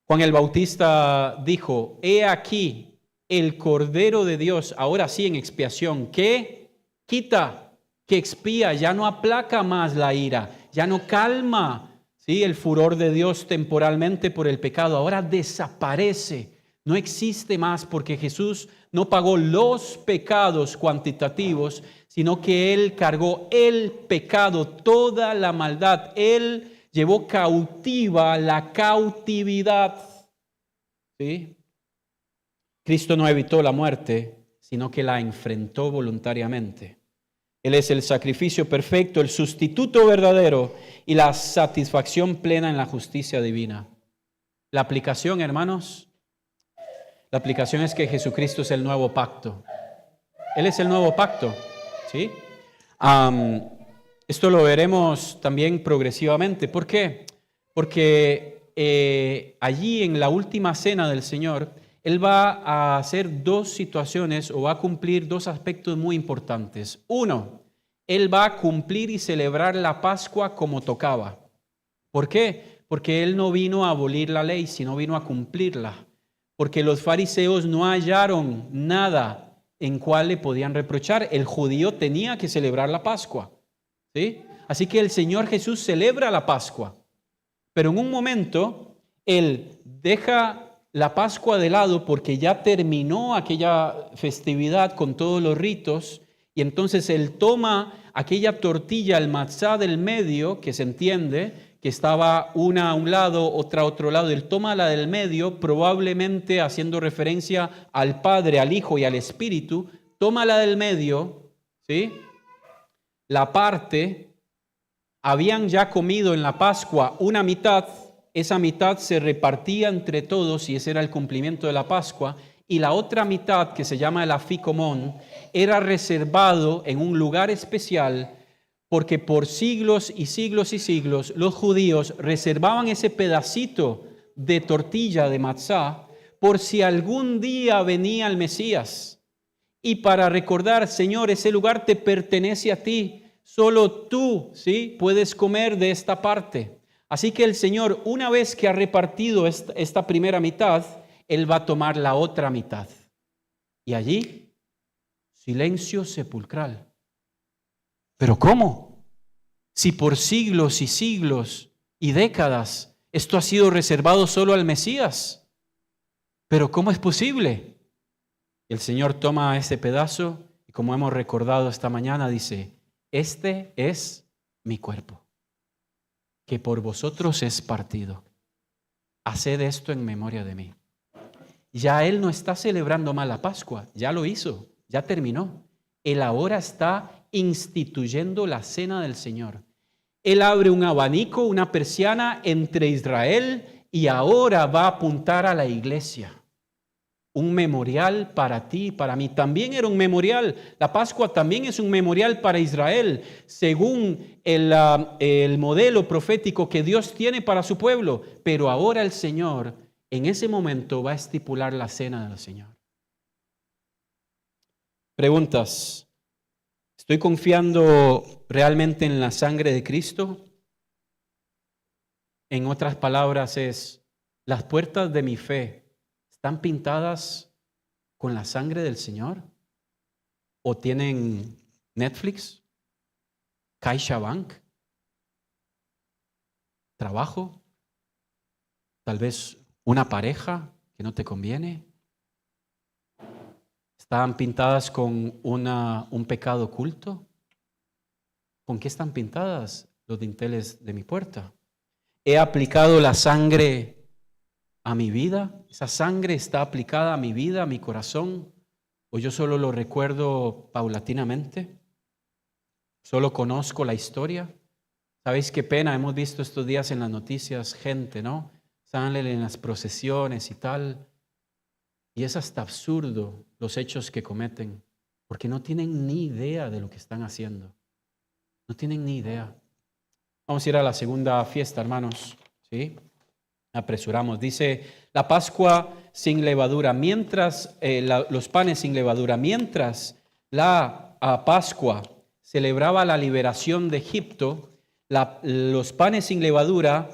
A: Juan el Bautista dijo, he aquí el Cordero de Dios, ahora sí en expiación, que quita, que expía, ya no aplaca más la ira, ya no calma, ¿sí?, el furor de Dios temporalmente por el pecado, ahora desaparece. No existe más porque Jesús no pagó los pecados cuantitativos, sino que Él cargó el pecado, toda la maldad. Él llevó cautiva la cautividad. ¿Sí? Cristo no evitó la muerte, sino que la enfrentó voluntariamente. Él es el sacrificio perfecto, el sustituto verdadero y la satisfacción plena en la justicia divina. La aplicación, hermanos, la aplicación es que Jesucristo es el nuevo pacto. Él es el nuevo pacto, ¿sí? Esto lo veremos también progresivamente. ¿Por qué? Porque allí en la última cena del Señor, Él va a hacer dos situaciones o va a cumplir dos aspectos muy importantes. Uno, Él va a cumplir y celebrar la Pascua como tocaba. ¿Por qué? Porque Él no vino a abolir la ley, sino vino a cumplirla. Porque los fariseos no hallaron nada en cual le podían reprochar. El judío tenía que celebrar la Pascua, ¿sí? Así que el Señor Jesús celebra la Pascua. Pero en un momento, Él deja la Pascua de lado porque ya terminó aquella festividad con todos los ritos. Y entonces Él toma aquella tortilla, el matzá del medio, que se entiende que estaba una a un lado, otra a otro lado. Él toma la del medio, probablemente haciendo referencia al Padre, al Hijo y al Espíritu. Toma la del medio, ¿sí? La parte, habían ya comido en la Pascua una mitad, esa mitad se repartía entre todos y ese era el cumplimiento de la Pascua. Y la otra mitad, que se llama el afikomen, era reservado en un lugar especial porque por siglos y siglos y siglos los judíos reservaban ese pedacito de tortilla de matzá por si algún día venía el Mesías. Y para recordar, Señor, ese lugar te pertenece a ti, solo tú, ¿sí?, puedes comer de esta parte. Así que el Señor, una vez que ha repartido esta primera mitad, Él va a tomar la otra mitad. Y allí, silencio sepulcral. ¿Pero cómo? Si por siglos y siglos y décadas esto ha sido reservado solo al Mesías. ¿Pero cómo es posible? El Señor toma ese pedazo y, como hemos recordado esta mañana, dice, este es mi cuerpo, que por vosotros es partido. Haced esto en memoria de mí. Ya Él no está celebrando más la Pascua, ya lo hizo, ya terminó. Él ahora está instituyendo la cena del Señor. Él abre un abanico, una persiana entre Israel y ahora va a apuntar a la iglesia. Un memorial para ti y para mí. También era un memorial. La Pascua también es un memorial para Israel, según el modelo profético que Dios tiene para su pueblo. Pero ahora el Señor, en ese momento, va a estipular la cena del Señor. Preguntas. ¿Estoy confiando realmente en la sangre de Cristo? En otras palabras es, las puertas de mi fe están pintadas con la sangre del Señor, o tienen Netflix, CaixaBank, trabajo, tal vez una pareja que no te conviene. ¿Están pintadas con un pecado oculto? ¿Con qué están pintadas los dinteles de mi puerta? ¿He aplicado la sangre a mi vida? ¿Esa sangre está aplicada a mi vida, a mi corazón? ¿O yo solo lo recuerdo paulatinamente? ¿Solo conozco la historia? ¿Sabéis qué pena? Hemos visto estos días en las noticias gente, ¿no? Salen en las procesiones y tal. Y es hasta absurdo los hechos que cometen, porque no tienen ni idea de lo que están haciendo. No tienen ni idea. Vamos a ir a la segunda fiesta, hermanos. ¿Sí? Apresuramos. Dice, la Pascua sin levadura, mientras los panes sin levadura, mientras la Pascua celebraba la liberación de Egipto, los panes sin levadura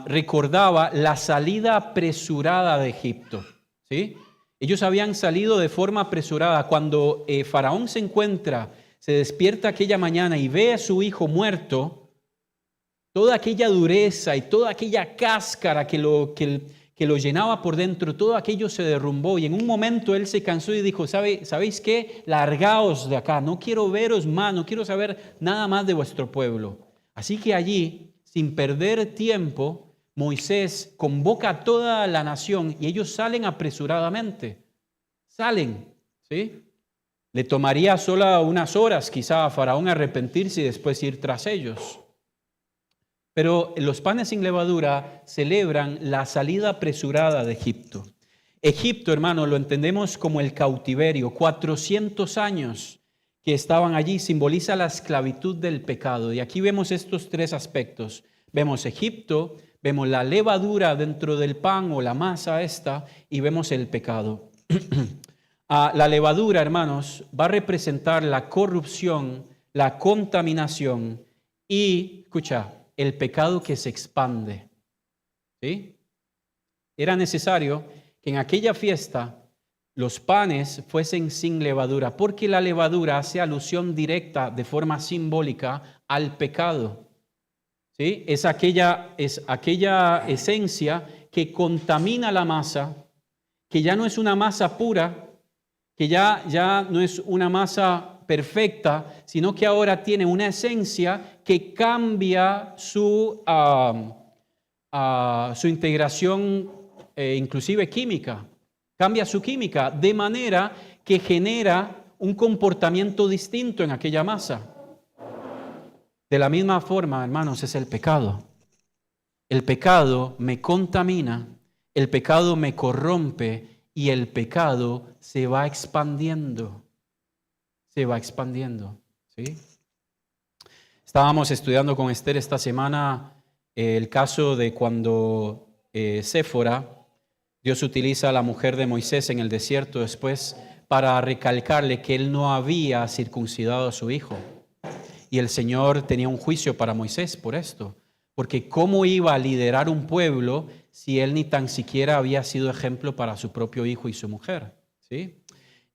A: recordaba la salida apresurada de Egipto. ¿Sí? Ellos habían salido de forma apresurada. Cuando Faraón se despierta aquella mañana y ve a su hijo muerto, toda aquella dureza y toda aquella cáscara que lo llenaba por dentro, todo aquello se derrumbó, y en un momento él se cansó y dijo, ¿sabéis qué? Largaos de acá, no quiero veros más, no quiero saber nada más de vuestro pueblo. Así que allí, sin perder tiempo, Moisés convoca a toda la nación y ellos salen apresuradamente. Salen, ¿sí? Le tomaría solo unas horas quizá a Faraón arrepentirse y después ir tras ellos. Pero los panes sin levadura celebran la salida apresurada de Egipto. Egipto, hermano, lo entendemos como el cautiverio. 400 años que estaban allí simboliza la esclavitud del pecado. Y aquí vemos estos tres aspectos. Vemos Egipto, vemos la levadura dentro del pan o la masa esta, y vemos el pecado. La levadura, hermanos, va a representar la corrupción, la contaminación y, escucha, el pecado que se expande. ¿Sí? Era necesario que en aquella fiesta los panes fuesen sin levadura, porque la levadura hace alusión directa de forma simbólica al pecado. ¿Sí? Es aquella esencia que contamina la masa, que ya no es una masa pura, que ya no es una masa perfecta, sino que ahora tiene una esencia que cambia su integración, inclusive química. Cambia su química de manera que genera un comportamiento distinto en aquella masa. De la misma forma, hermanos, es el pecado. El pecado me contamina, el pecado me corrompe y el pecado se va expandiendo. Se va expandiendo. ¿Sí? Estábamos estudiando con Esther esta semana el caso de cuando Séfora, Dios utiliza a la mujer de Moisés en el desierto después para recalcarle que él no había circuncidado a su hijo. Y el Señor tenía un juicio para Moisés por esto, porque ¿cómo iba a liderar un pueblo si él ni tan siquiera había sido ejemplo para su propio hijo y su mujer? ¿Sí?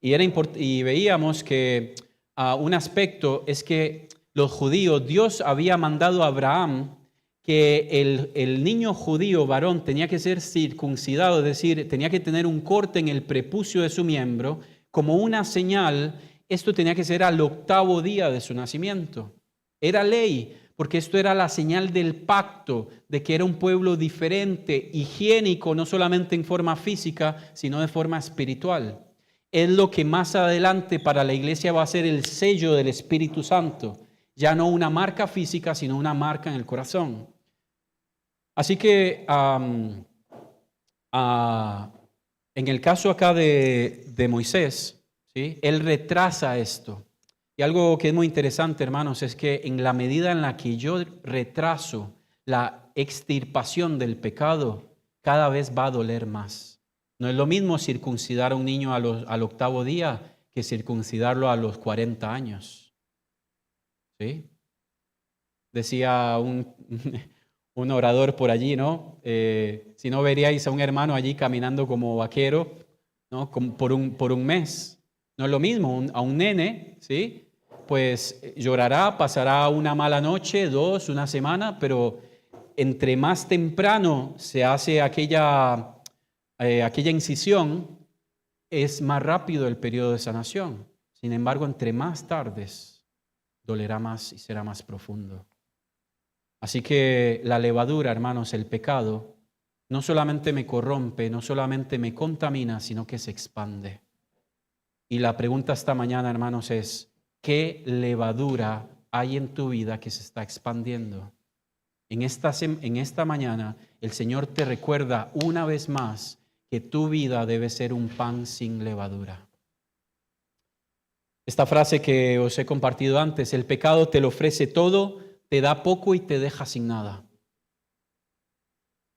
A: Y veíamos que un aspecto es que los judíos, Dios había mandado a Abraham que el niño judío varón tenía que ser circuncidado, es decir, tenía que tener un corte en el prepucio de su miembro como una señal. Esto tenía que ser al 8º día de su nacimiento. Era ley, porque esto era la señal del pacto, de que era un pueblo diferente, higiénico, no solamente en forma física, sino de forma espiritual. Es lo que más adelante para la iglesia va a ser el sello del Espíritu Santo. Ya no una marca física, sino una marca en el corazón. Así que en el caso acá de Moisés, ¿sí? Él retrasa esto. Y algo que es muy interesante, hermanos, es que en la medida en la que yo retraso la extirpación del pecado, cada vez va a doler más. No es lo mismo circuncidar a un niño al 8º día que circuncidarlo a los 40 años. ¿Sí? Decía un orador por allí, ¿no? Si no veríais a un hermano allí caminando como vaquero, ¿no? Por un mes. No es lo mismo, a un nene, ¿sí? Pues llorará, pasará una mala noche, dos, una semana, pero entre más temprano se hace aquella incisión, es más rápido el periodo de sanación. Sin embargo, entre más tardes, dolerá más y será más profundo. Así que la levadura, hermanos, el pecado, no solamente me corrompe, no solamente me contamina, sino que se expande. Y la pregunta esta mañana, hermanos, es, ¿qué levadura hay en tu vida que se está expandiendo? En esta mañana, el Señor te recuerda una vez más que tu vida debe ser un pan sin levadura. Esta frase que os he compartido antes, el pecado te lo ofrece todo, te da poco y te deja sin nada.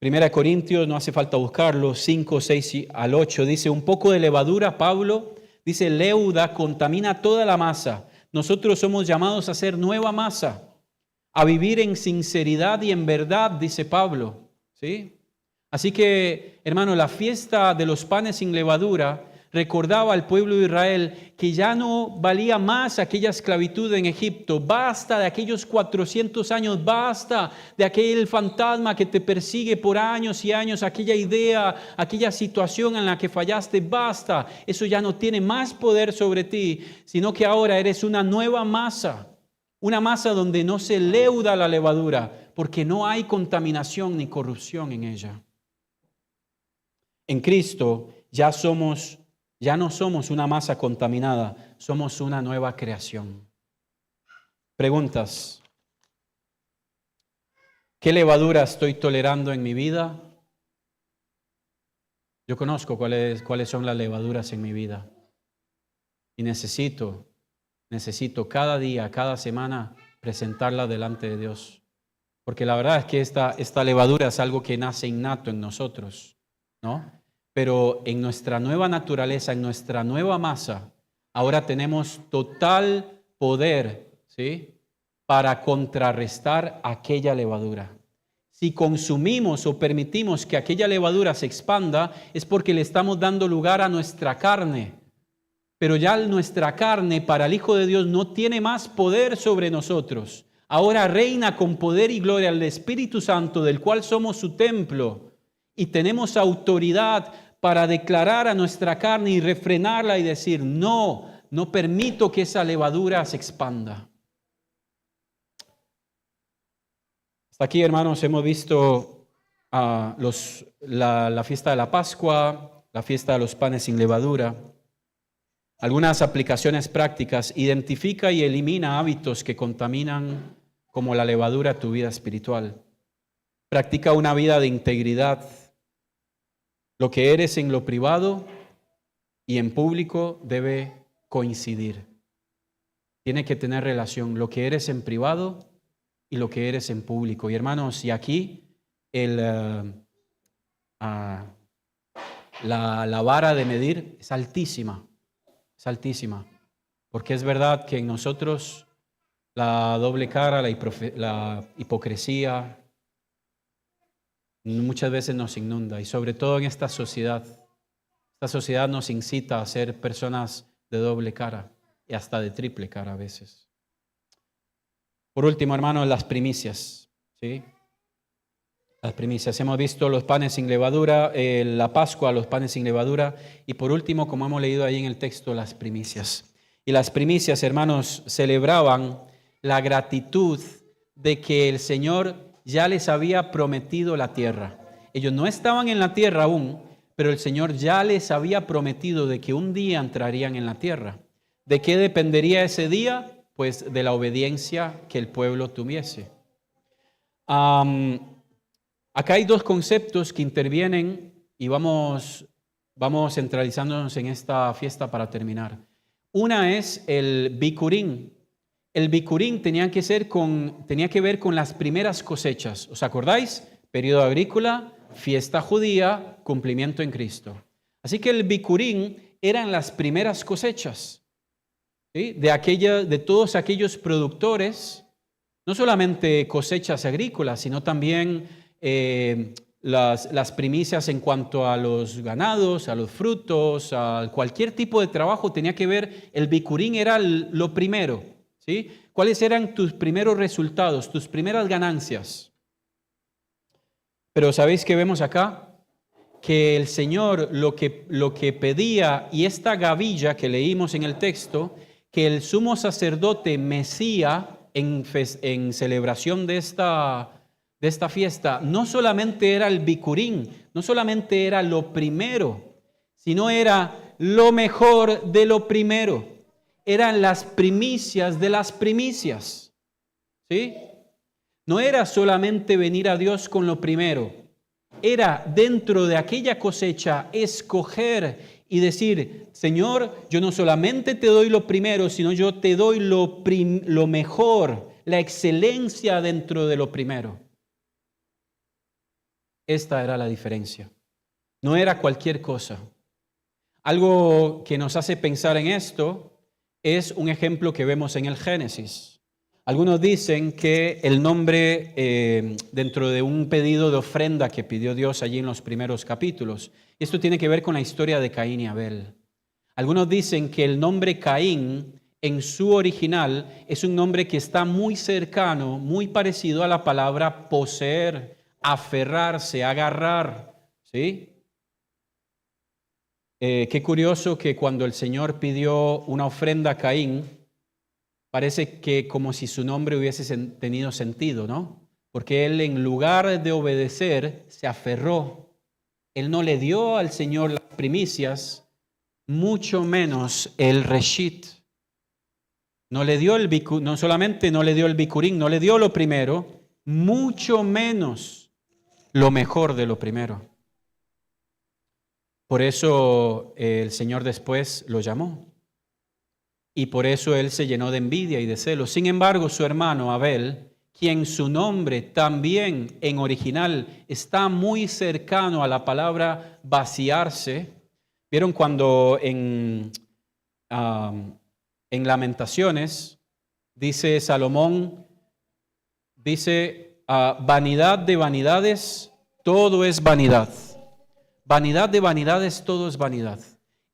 A: 1 Corintios, no hace falta buscarlo, 5, 6 al 8, dice, un poco de levadura, Pablo, dice, leuda contamina toda la masa. Nosotros somos llamados a ser nueva masa, a vivir en sinceridad y en verdad, dice Pablo, ¿sí? Así que, hermano, la fiesta de los panes sin levadura recordaba al pueblo de Israel que ya no valía más aquella esclavitud en Egipto. Basta de aquellos 400 años, basta de aquel fantasma que te persigue por años y años, aquella idea, aquella situación en la que fallaste, basta. Eso ya no tiene más poder sobre ti, sino que ahora eres una nueva masa. Una masa donde no se leuda la levadura, porque no hay contaminación ni corrupción en ella. En Cristo ya no somos una masa contaminada, somos una nueva creación. Preguntas. ¿Qué levadura estoy tolerando en mi vida? Yo conozco cuáles son las levaduras en mi vida. Y necesito cada día, cada semana, presentarla delante de Dios. Porque la verdad es que esta levadura es algo que nace innato en nosotros, ¿no? Pero en nuestra nueva naturaleza, en nuestra nueva masa, ahora tenemos total poder, ¿sí?, para contrarrestar aquella levadura. Si consumimos o permitimos que aquella levadura se expanda, es porque le estamos dando lugar a nuestra carne. Pero ya nuestra carne para el Hijo de Dios no tiene más poder sobre nosotros. Ahora reina con poder y gloria el Espíritu Santo, del cual somos su templo, y tenemos autoridad para declarar a nuestra carne y refrenarla y decir, no permito que esa levadura se expanda. Hasta aquí, hermanos, hemos visto la fiesta de la Pascua, la fiesta de los panes sin levadura. Algunas aplicaciones prácticas. Identifica y elimina hábitos que contaminan como la levadura tu vida espiritual. Practica una vida de integridad. Lo que eres en lo privado y en público debe coincidir. Tiene que tener relación lo que eres en privado y lo que eres en público. Y hermanos, y aquí la vara de medir es altísima. Es altísima, porque es verdad que en nosotros la doble cara, la hipocresía, muchas veces nos inunda, y sobre todo en esta sociedad. Esta sociedad nos incita a ser personas de doble cara y hasta de triple cara a veces. Por último, hermanos, las primicias, ¿sí? Las primicias. Hemos visto los panes sin levadura, la Pascua, los panes sin levadura, y por último, como hemos leído ahí en el texto, las primicias. Y las primicias, hermanos, celebraban la gratitud de que el Señor ya les había prometido la tierra. Ellos no estaban en la tierra aún, pero el Señor ya les había prometido de que un día entrarían en la tierra. ¿De qué dependería ese día? Pues de la obediencia que el pueblo tuviese. Acá hay dos conceptos que intervienen y vamos centralizándonos en esta fiesta para terminar. Una es el Bikurim. El Bikurim tenía que ver con las primeras cosechas. ¿Os acordáis? Periodo agrícola, fiesta judía, cumplimiento en Cristo. Así que el Bikurim eran las primeras cosechas, ¿sí?, de todos aquellos productores No solamente cosechas agrícolas, sino también las primicias en cuanto a los ganados, a los frutos, a cualquier tipo de trabajo tenía que ver, el bicurín era lo primero, ¿sí? ¿Cuáles eran tus primeros resultados, tus primeras ganancias? Pero ¿sabéis qué vemos acá? Que el Señor lo que pedía, y esta gavilla que leímos en el texto, que el sumo sacerdote Mesías en celebración de esta fiesta, no solamente era el bicurín, no solamente era lo primero, sino era lo mejor de lo primero. Eran las primicias de las primicias, ¿sí? No era solamente venir a Dios con lo primero, era dentro de aquella cosecha escoger y decir, Señor, yo no solamente te doy lo primero, sino yo te doy lo mejor, la excelencia dentro de lo primero. Esta era la diferencia. No era cualquier cosa. Algo que nos hace pensar en esto es un ejemplo que vemos en el Génesis. Algunos dicen que el nombre dentro de un pedido de ofrenda que pidió Dios allí en los primeros capítulos, esto tiene que ver con la historia de Caín y Abel. Algunos dicen que el nombre Caín en su original es un nombre que está muy cercano, muy parecido a la palabra poseer, aferrarse, agarrar, ¿sí? Qué curioso que cuando el Señor pidió una ofrenda a Caín, parece que como si su nombre hubiese tenido sentido, ¿no? Porque él en lugar de obedecer se aferró. Él no le dio al Señor las primicias, mucho menos el reshit. No solamente no le dio el bicurín, no le dio lo primero, mucho menos lo mejor de lo primero. Por eso el Señor después lo llamó. Y por eso él se llenó de envidia y de celos. Sin embargo, su hermano Abel, quien su nombre también en original está muy cercano a la palabra vaciarse. ¿Vieron cuando en Lamentaciones dice Salomón, dice, vanidad de vanidades, todo es vanidad. Vanidad de vanidades, todo es vanidad.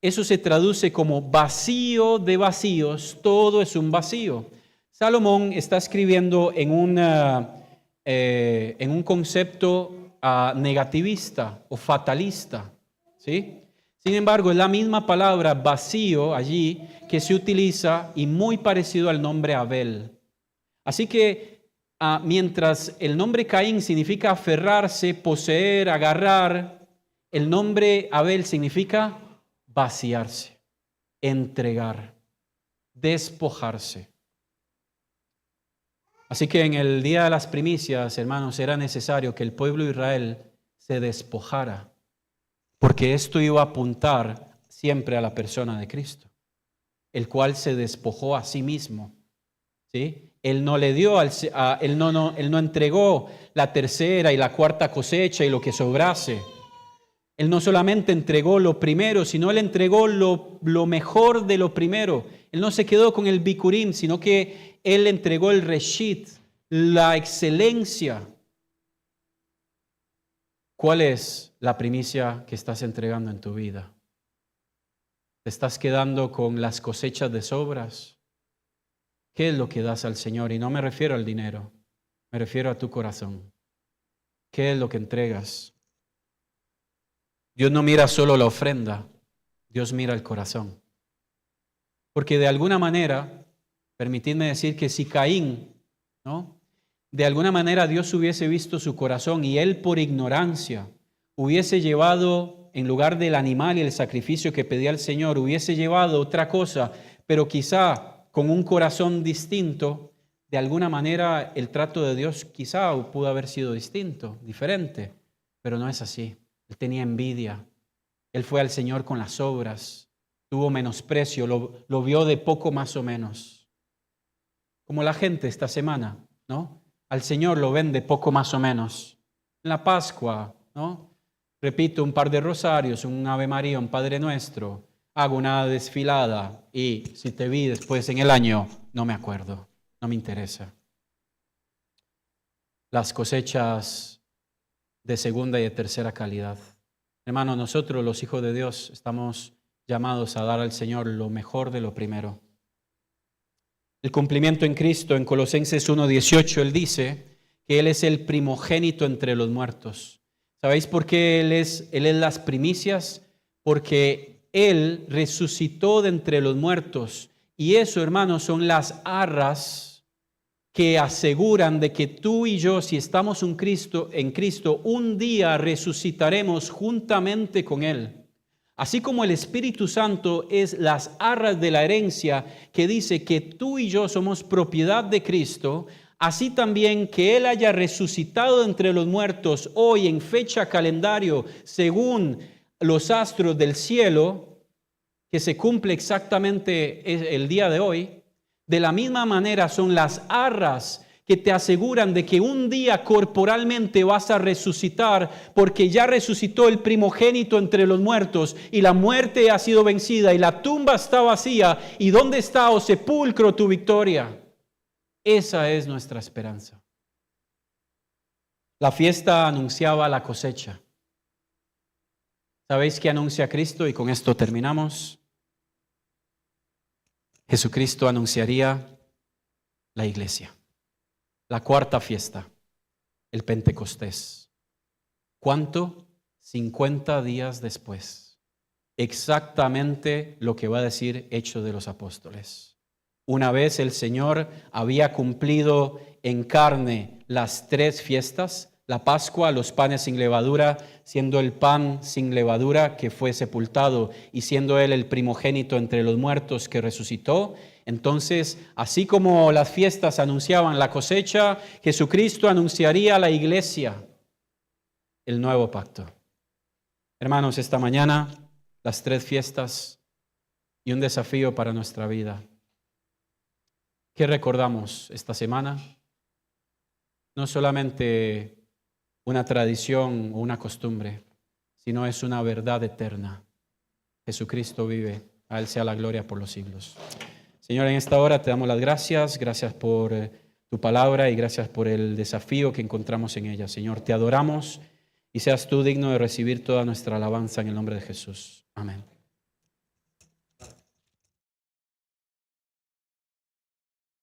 A: Eso se traduce como vacío de vacíos, todo es un vacío. Salomón está escribiendo en un concepto negativista o fatalista, ¿sí? Sin embargo, es la misma palabra vacío allí que se utiliza y muy parecido al nombre Abel. Así que mientras el nombre Caín significa aferrarse, poseer, agarrar, el nombre Abel significa vaciarse, entregar, despojarse. Así que en el día de las primicias, hermanos, era necesario que el pueblo de Israel se despojara, porque esto iba a apuntar siempre a la persona de Cristo, el cual se despojó a sí mismo, ¿sí? Él no le dio, él no entregó la tercera y la cuarta cosecha y lo que sobrase. Él no solamente entregó lo primero, sino Él entregó lo mejor de lo primero. Él no se quedó con el bicurim, sino que Él entregó el reshit, la excelencia. ¿Cuál es la primicia que estás entregando en tu vida? ¿Te estás quedando con las cosechas de sobras? ¿Qué es lo que das al Señor? Y no me refiero al dinero, me refiero a tu corazón. ¿Qué es lo que entregas? Dios no mira solo la ofrenda, Dios mira el corazón. Porque de alguna manera, permitidme decir que si Caín, ¿no? De alguna manera Dios hubiese visto su corazón y él por ignorancia hubiese llevado, en lugar del animal y el sacrificio que pedía el Señor, hubiese llevado otra cosa, pero quizá con un corazón distinto, de alguna manera el trato de Dios quizá pudo haber sido distinto, diferente, pero no es así. Él tenía envidia. Él fue al Señor con las obras. Tuvo menosprecio. Lo vio de poco más o menos. Como la gente esta semana, ¿no? Al Señor lo ven de poco más o menos. En la Pascua, ¿no? Repito un par de rosarios, un Ave María, un Padre Nuestro. Hago una desfilada y si te vi después en el año, no me acuerdo. No me interesa. las cosechas de segunda y de tercera calidad. Hermano, nosotros los hijos de Dios estamos llamados a dar al Señor lo mejor de lo primero. El cumplimiento en Cristo, en Colosenses 1:18, Él dice que Él es el primogénito entre los muertos. ¿Sabéis por qué Él es las primicias? Porque Él resucitó de entre los muertos. Y eso, hermanos, son las arras que aseguran de que tú y yo, si estamos en Cristo, un día resucitaremos juntamente con Él. Así como el Espíritu Santo es las arras de la herencia que dice que tú y yo somos propiedad de Cristo, así también que Él haya resucitado entre los muertos hoy en fecha calendario según los astros del cielo, que se cumple exactamente el día de hoy, de la misma manera son las arras que te aseguran de que un día corporalmente vas a resucitar, porque ya resucitó el primogénito entre los muertos y la muerte ha sido vencida y la tumba está vacía. ¿Y dónde está, oh sepulcro, tu victoria? Esa es nuestra esperanza. La fiesta anunciaba la cosecha. ¿Sabéis qué anuncia Cristo? Y con esto terminamos. Jesucristo anunciaría la iglesia. La cuarta fiesta, el Pentecostés. ¿Cuánto? 50 días después. Exactamente lo que va a decir Hechos de los Apóstoles. Una vez el Señor había cumplido en carne las 3 fiestas, la Pascua, los panes sin levadura, siendo el pan sin levadura que fue sepultado y siendo Él el primogénito entre los muertos que resucitó. Entonces, así como las fiestas anunciaban la cosecha, Jesucristo anunciaría a la iglesia el nuevo pacto. Hermanos, esta mañana las 3 fiestas y un desafío para nuestra vida. ¿Qué recordamos esta semana? No solamente una tradición o una costumbre, sino es una verdad eterna. Jesucristo vive, a Él sea la gloria por los siglos. Señor, en esta hora te damos las gracias por tu palabra y gracias por el desafío que encontramos en ella. Señor, te adoramos y seas tú digno de recibir toda nuestra alabanza en el nombre de Jesús. Amén.